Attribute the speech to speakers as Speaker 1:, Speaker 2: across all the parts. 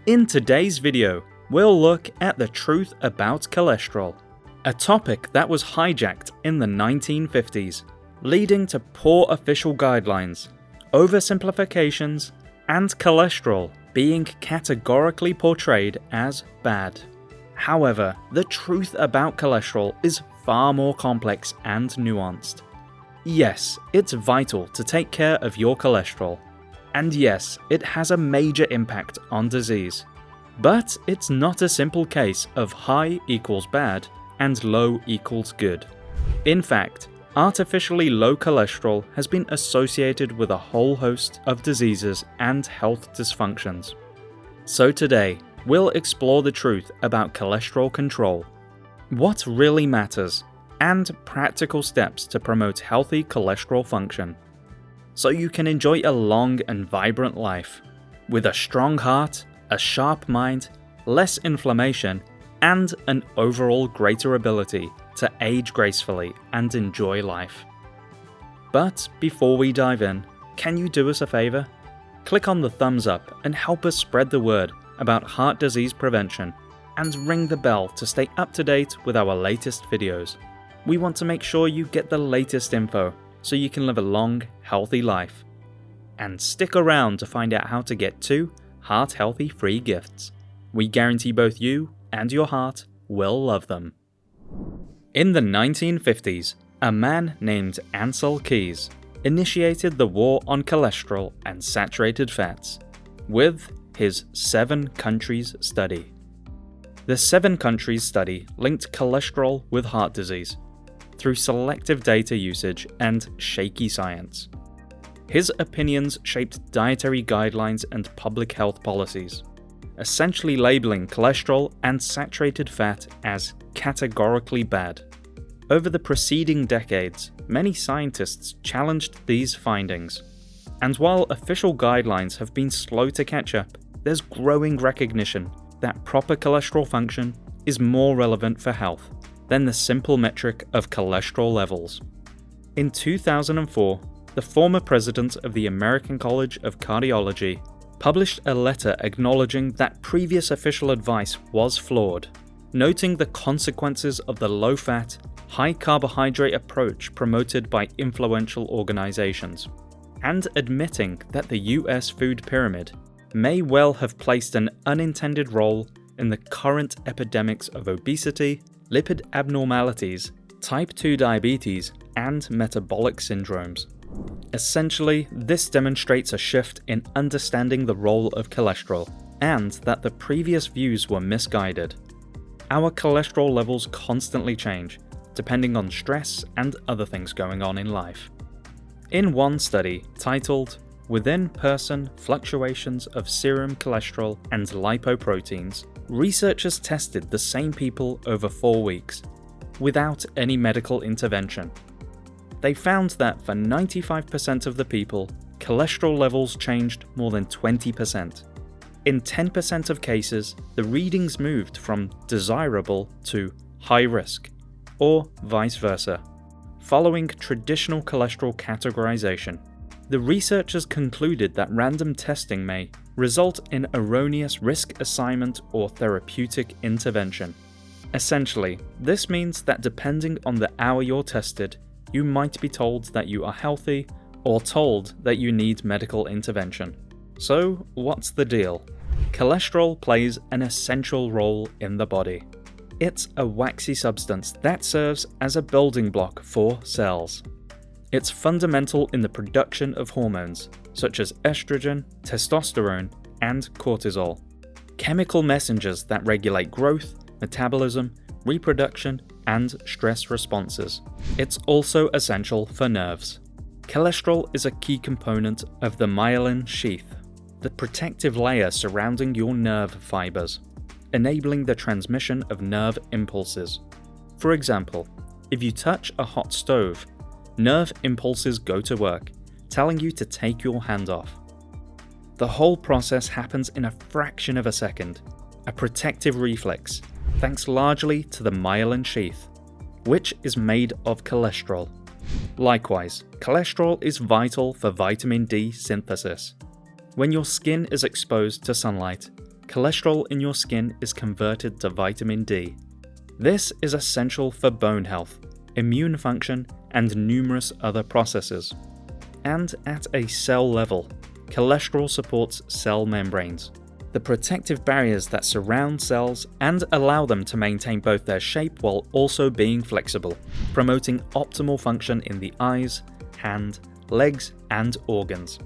Speaker 1: In today's video, we'll look at the truth about cholesterol, a topic that was hijacked in the 1950s, leading to poor official guidelines, oversimplifications, and cholesterol being categorically portrayed as bad. However, the truth about cholesterol is far more complex and nuanced. Yes, it's vital to take care of your cholesterol. And yes, it has a major impact on disease. But it's not a simple case of high equals bad and low equals good. In fact, artificially low cholesterol has been associated with a whole host of diseases and health dysfunctions. So today, we'll explore the truth about cholesterol control, what really matters, and practical steps to promote healthy cholesterol function, so you can enjoy a long and vibrant life, with a strong heart, a sharp mind, less inflammation, and an overall greater ability to age gracefully and enjoy life. But before we dive in, can you do us a favor? Click on the thumbs up and help us spread the word about heart disease prevention, and ring the bell to stay up to date with our latest videos. We want to make sure you get the latest info so you can live a long, healthy life. And stick around to find out how to get 2 heart-healthy free gifts. We guarantee both you and your heart will love them. In the 1950s, a man named Ancel Keys initiated the war on cholesterol and saturated fats with his 7 countries study. The 7 countries study linked cholesterol with heart disease through selective data usage and shaky science. His opinions shaped dietary guidelines and public health policies, essentially labeling cholesterol and saturated fat as categorically bad. Over the preceding decades, many scientists challenged these findings, and while official guidelines have been slow to catch up, there's growing recognition that proper cholesterol function is more relevant for health than the simple metric of cholesterol levels. In 2004, the former president of the American College of Cardiology published a letter acknowledging that previous official advice was flawed, noting the consequences of the low-fat, high-carbohydrate approach promoted by influential organizations, and admitting that the US food pyramid may well have placed an unintended role in the current epidemics of obesity, lipid abnormalities, type 2 diabetes, and metabolic syndromes. Essentially, this demonstrates a shift in understanding the role of cholesterol, and that the previous views were misguided. Our cholesterol levels constantly change, depending on stress and other things going on in life. In one study titled Within Person Fluctuations of Serum Cholesterol and Lipoproteins, researchers tested the same people over 4 weeks, without any medical intervention. They found that for 95% of the people, cholesterol levels changed more than 20%. In 10% of cases, the readings moved from desirable to high risk, or vice versa, following traditional cholesterol categorization. The researchers concluded that random testing may result in erroneous risk assignment or therapeutic intervention. Essentially, this means that depending on the hour you're tested, you might be told that you are healthy or told that you need medical intervention. So, what's the deal? Cholesterol plays an essential role in the body. It's a waxy substance that serves as a building block for cells. It's fundamental in the production of hormones, such as estrogen, testosterone, and cortisol, chemical messengers that regulate growth, metabolism, reproduction, and stress responses. It's also essential for nerves. Cholesterol is a key component of the myelin sheath, the protective layer surrounding your nerve fibers, enabling the transmission of nerve impulses. For example, if you touch a hot stove, nerve impulses go to work, telling you to take your hand off. The whole process happens in a fraction of a second, a protective reflex, thanks largely to the myelin sheath, which is made of cholesterol. Likewise, cholesterol is vital for vitamin D synthesis. When your skin is exposed to sunlight, cholesterol in your skin is converted to vitamin D. This is essential for bone health, immune function, and numerous other processes. And at a cell level, cholesterol supports cell membranes, the protective barriers that surround cells and allow them to maintain both their shape while also being flexible, promoting optimal function in the eyes, hand, legs, and organs.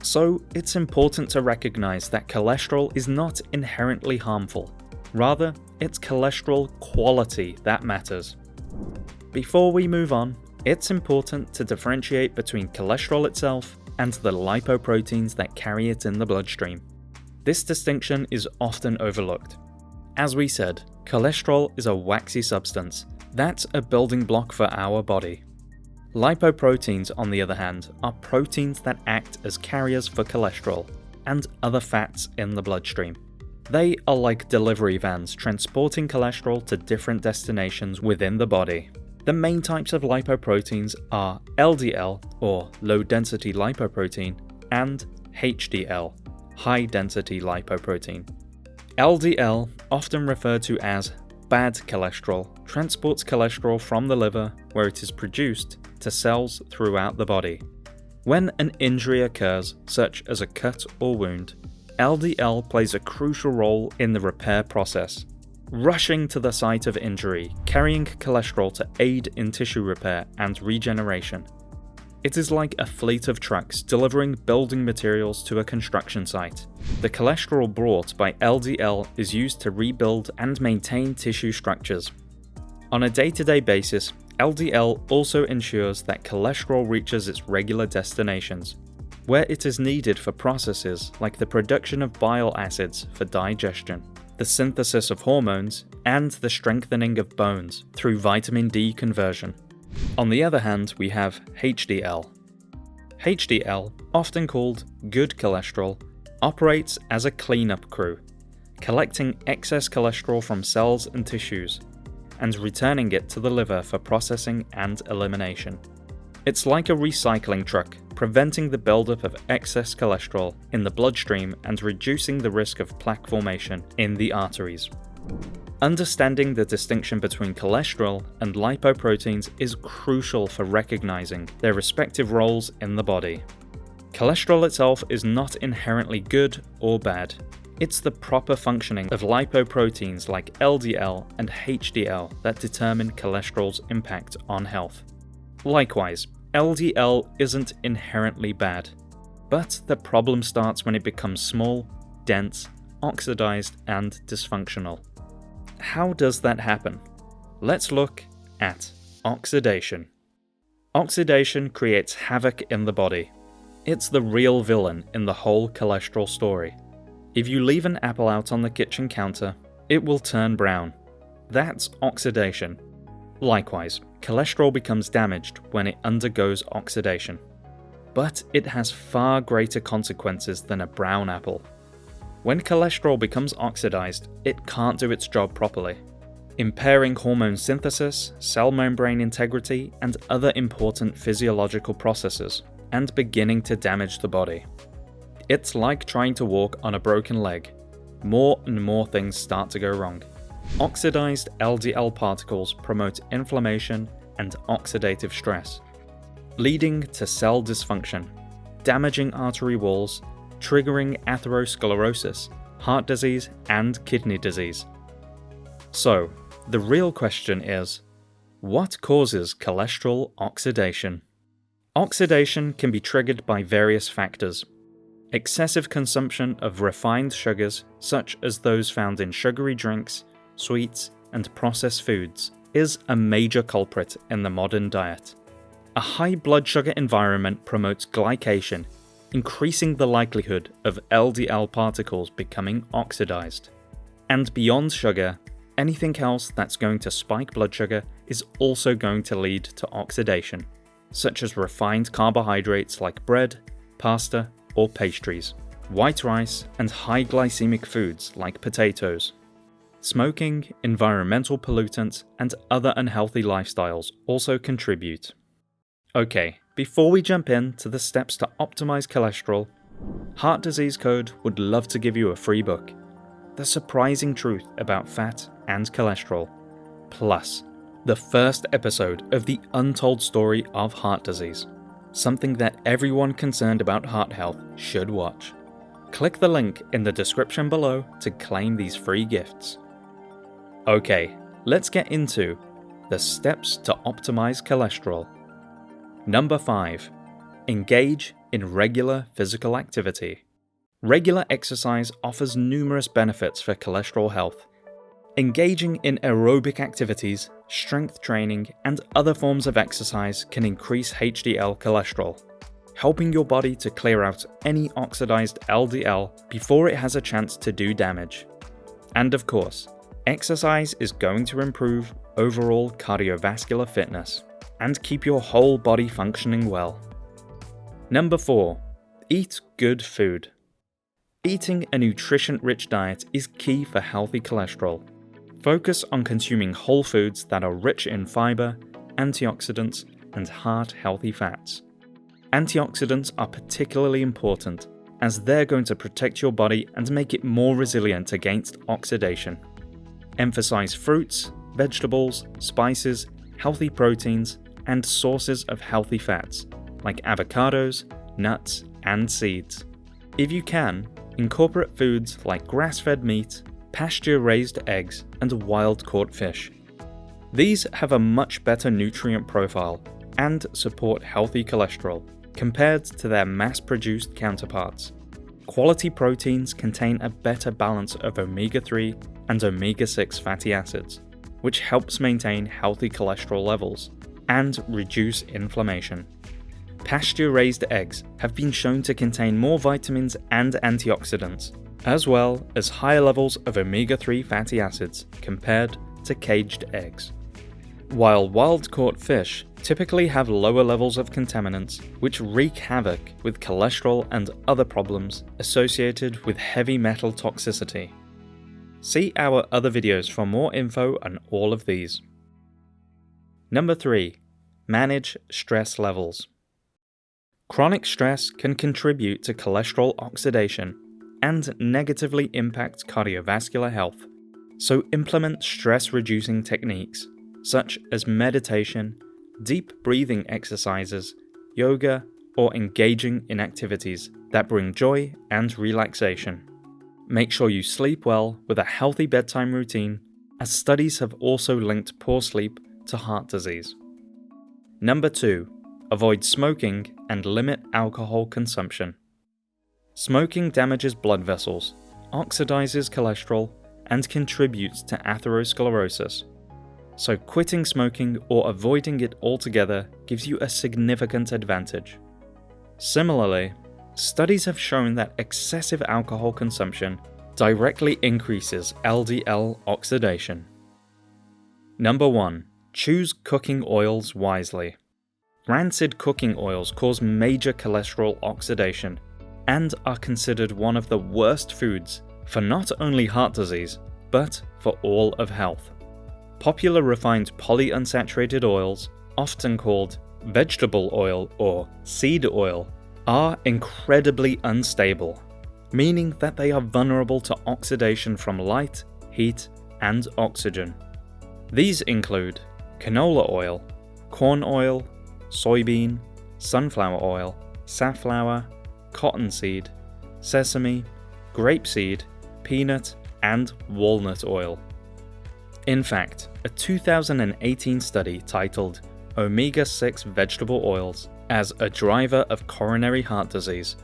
Speaker 1: So, it's important to recognize that cholesterol is not inherently harmful. Rather, it's cholesterol quality that matters. Before we move on, it's important to differentiate between cholesterol itself and the lipoproteins that carry it in the bloodstream. This distinction is often overlooked. As we said, cholesterol is a waxy substance that's a building block for our body. Lipoproteins, on the other hand, are proteins that act as carriers for cholesterol and other fats in the bloodstream. They are like delivery vans transporting cholesterol to different destinations within the body. The main types of lipoproteins are LDL, or low-density lipoprotein, and HDL, high-density lipoprotein. LDL, often referred to as bad cholesterol, transports cholesterol from the liver, where it is produced, to cells throughout the body. When an injury occurs, such as a cut or wound, LDL plays a crucial role in the repair process, rushing to the site of injury, carrying cholesterol to aid in tissue repair and regeneration. It is like a fleet of trucks delivering building materials to a construction site. The cholesterol brought by LDL is used to rebuild and maintain tissue structures. On a day-to-day basis, LDL also ensures that cholesterol reaches its regular destinations, where it is needed for processes like the production of bile acids for digestion, the synthesis of hormones, and the strengthening of bones through vitamin D conversion. On the other hand, we have HDL. HDL, often called good cholesterol, operates as a cleanup crew, collecting excess cholesterol from cells and tissues, and returning it to the liver for processing and elimination. It's like a recycling truck, preventing the buildup of excess cholesterol in the bloodstream and reducing the risk of plaque formation in the arteries. Understanding the distinction between cholesterol and lipoproteins is crucial for recognizing their respective roles in the body. Cholesterol itself is not inherently good or bad. It's the proper functioning of lipoproteins like LDL and HDL that determine cholesterol's impact on health. Likewise, LDL isn't inherently bad, but the problem starts when it becomes small, dense, oxidized, and dysfunctional. How does that happen? Let's look at oxidation. Oxidation creates havoc in the body. It's the real villain in the whole cholesterol story. If you leave an apple out on the kitchen counter, it will turn brown. That's oxidation. Likewise, cholesterol becomes damaged when it undergoes oxidation. But it has far greater consequences than a brown apple. When cholesterol becomes oxidized, it can't do its job properly, impairing hormone synthesis, cell membrane integrity, and other important physiological processes, and beginning to damage the body. It's like trying to walk on a broken leg. More and more things start to go wrong. Oxidized LDL particles promote inflammation and oxidative stress, leading to cell dysfunction, damaging artery walls, triggering atherosclerosis, heart disease, and kidney disease. So, the real question is, what causes cholesterol oxidation? Oxidation can be triggered by various factors. Excessive consumption of refined sugars, such as those found in sugary drinks, sweets, and processed foods, is a major culprit in the modern diet. A high blood sugar environment promotes glycation, increasing the likelihood of LDL particles becoming oxidized. And beyond sugar, anything else that's going to spike blood sugar is also going to lead to oxidation, such as refined carbohydrates like bread, pasta, or pastries, white rice, and high glycemic foods like potatoes. Smoking, environmental pollutants, and other unhealthy lifestyles also contribute. Okay, before we jump into the steps to optimize cholesterol, Heart Disease Code would love to give you a free book. the surprising truth about fat and cholesterol, plus the first episode of the untold story of heart disease, something that everyone concerned about heart health should watch. Click the link in the description below to claim these free gifts. Okay, let's get into the steps to optimize cholesterol. Number 5. Engage in regular physical activity. Regular exercise offers numerous benefits for cholesterol health. Engaging in aerobic activities, strength training, and other forms of exercise can increase HDL cholesterol, helping your body to clear out any oxidized LDL before it has a chance to do damage. And of course, exercise is going to improve overall cardiovascular fitness and keep your whole body functioning well. Number 4. Eat good food. Eating a nutrition-rich diet is key for healthy cholesterol. Focus on consuming whole foods that are rich in fiber, antioxidants, and heart-healthy fats. Antioxidants are particularly important as they're going to protect your body and make it more resilient against oxidation. Emphasize fruits, vegetables, spices, healthy proteins, and sources of healthy fats, like avocados, nuts, and seeds. If you can, incorporate foods like grass-fed meat, pasture-raised eggs, and wild-caught fish. These have a much better nutrient profile and support healthy cholesterol compared to their mass-produced counterparts. Quality proteins contain a better balance of omega-3 and omega-6 fatty acids, which helps maintain healthy cholesterol levels and reduce inflammation. Pasture-raised eggs have been shown to contain more vitamins and antioxidants, as well as higher levels of omega-3 fatty acids compared to caged eggs. While wild-caught fish typically have lower levels of contaminants, which wreak havoc with cholesterol and other problems associated with heavy metal toxicity. See our other videos for more info on all of these. Number 3. Manage stress levels. Chronic stress can contribute to cholesterol oxidation and negatively impact cardiovascular health, so implement stress-reducing techniques such as meditation, deep breathing exercises, yoga, or engaging in activities that bring joy and relaxation. Make sure you sleep well with a healthy bedtime routine, as studies have also linked poor sleep to heart disease. Number 2. Avoid smoking and limit alcohol consumption. Smoking damages blood vessels, oxidizes cholesterol, and contributes to atherosclerosis. So quitting smoking or avoiding it altogether gives you a significant advantage. Similarly, studies have shown that excessive alcohol consumption directly increases LDL oxidation. Number 1. Choose cooking oils wisely. Rancid cooking oils cause major cholesterol oxidation and are considered one of the worst foods for not only heart disease, but for all of health. Popular refined polyunsaturated oils, often called vegetable oil or seed oil, are incredibly unstable, meaning that they are vulnerable to oxidation from light, heat, and oxygen. These include canola oil, corn oil, soybean, sunflower oil, safflower, cottonseed, sesame, grapeseed, peanut, and walnut oil. In fact, a 2018 study titled Omega-6 Vegetable Oils as a Driver of Coronary Heart Disease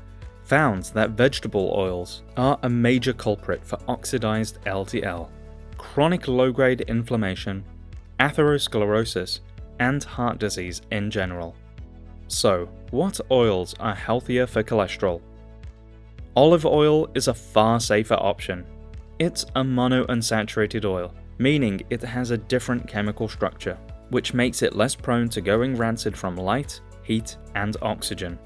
Speaker 1: found that vegetable oils are a major culprit for oxidized LDL, chronic low-grade inflammation, atherosclerosis, and heart disease in general. So, what oils are healthier for cholesterol? Olive oil is a far safer option. It's a monounsaturated oil, meaning it has a different chemical structure, which makes it less prone to going rancid from light, heat, and oxygen.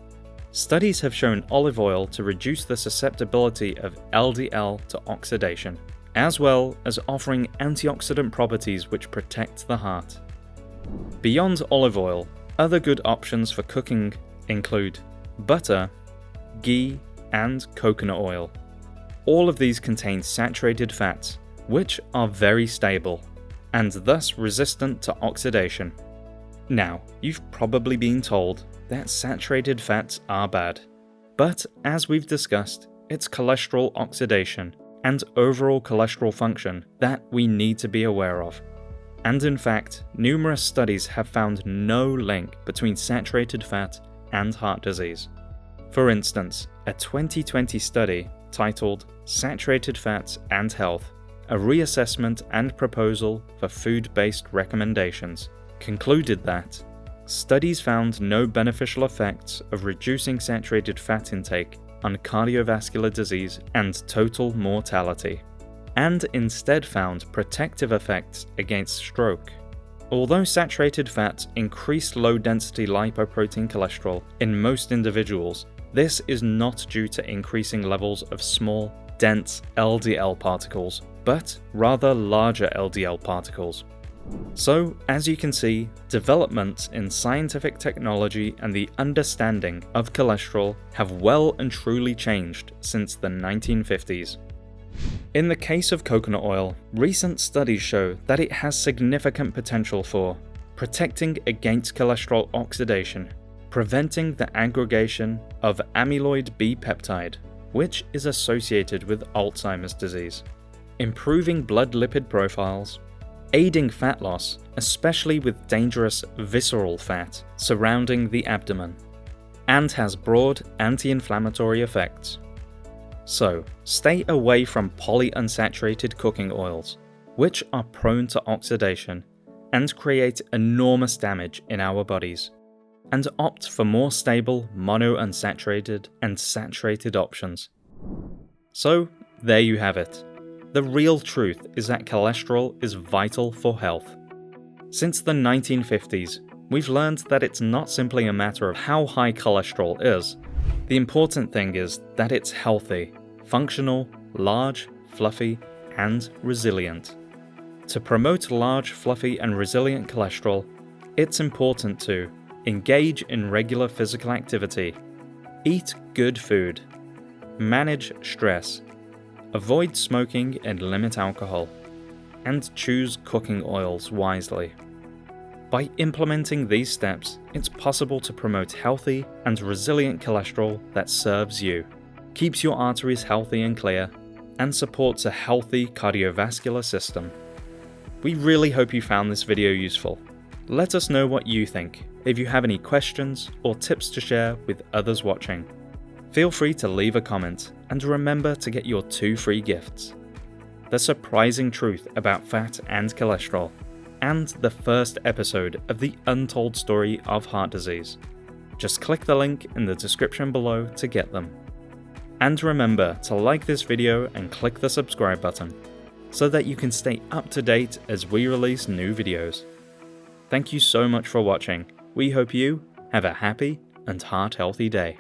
Speaker 1: Studies have shown olive oil to reduce the susceptibility of LDL to oxidation, as well as offering antioxidant properties which protect the heart. Beyond olive oil, other good options for cooking include butter, ghee, and coconut oil. All of these contain saturated fats, which are very stable, and thus resistant to oxidation. Now, you've probably been told that saturated fats are bad, but as we've discussed, it's cholesterol oxidation and overall cholesterol function that we need to be aware of. And in fact, numerous studies have found no link between saturated fat and heart disease. For instance, a 2020 study titled Saturated Fats and Health, a reassessment and proposal for food-based recommendations, concluded that studies found no beneficial effects of reducing saturated fat intake on cardiovascular disease and total mortality, and instead found protective effects against stroke. Although saturated fats increase low-density lipoprotein cholesterol in most individuals, this is not due to increasing levels of small, dense LDL particles, but rather larger LDL particles. So, as you can see, developments in scientific technology and the understanding of cholesterol have well and truly changed since the 1950s. In the case of coconut oil, recent studies show that it has significant potential for protecting against cholesterol oxidation, preventing the aggregation of amyloid B peptide, which is associated with Alzheimer's disease, improving blood lipid profiles, aiding fat loss, especially with dangerous visceral fat surrounding the abdomen, and has broad anti-inflammatory effects. So, stay away from polyunsaturated cooking oils, which are prone to oxidation and create enormous damage in our bodies, and opt for more stable monounsaturated and saturated options. So, there you have it. The real truth is that cholesterol is vital for health. Since the 1950s, we've learned that it's not simply a matter of how high cholesterol is. The important thing is that it's healthy, functional, large, fluffy, and resilient. To promote large, fluffy, and resilient cholesterol, it's important to engage in regular physical activity, eat good food, manage stress, avoid smoking and limit alcohol, and choose cooking oils wisely. By implementing these steps, it's possible to promote healthy and resilient cholesterol that serves you, keeps your arteries healthy and clear, and supports a healthy cardiovascular system. We really hope you found this video useful. Let us know what you think if you have any questions or tips to share with others watching. Feel free to leave a comment, and remember to get your 2 free gifts: The Surprising Truth About Fat and Cholesterol, and the first episode of the Untold Story of Heart Disease. Just click the link in the description below to get them. And remember to like this video and click the subscribe button, so that you can stay up to date as we release new videos. Thank you so much for watching. We hope you have a happy and heart-healthy day.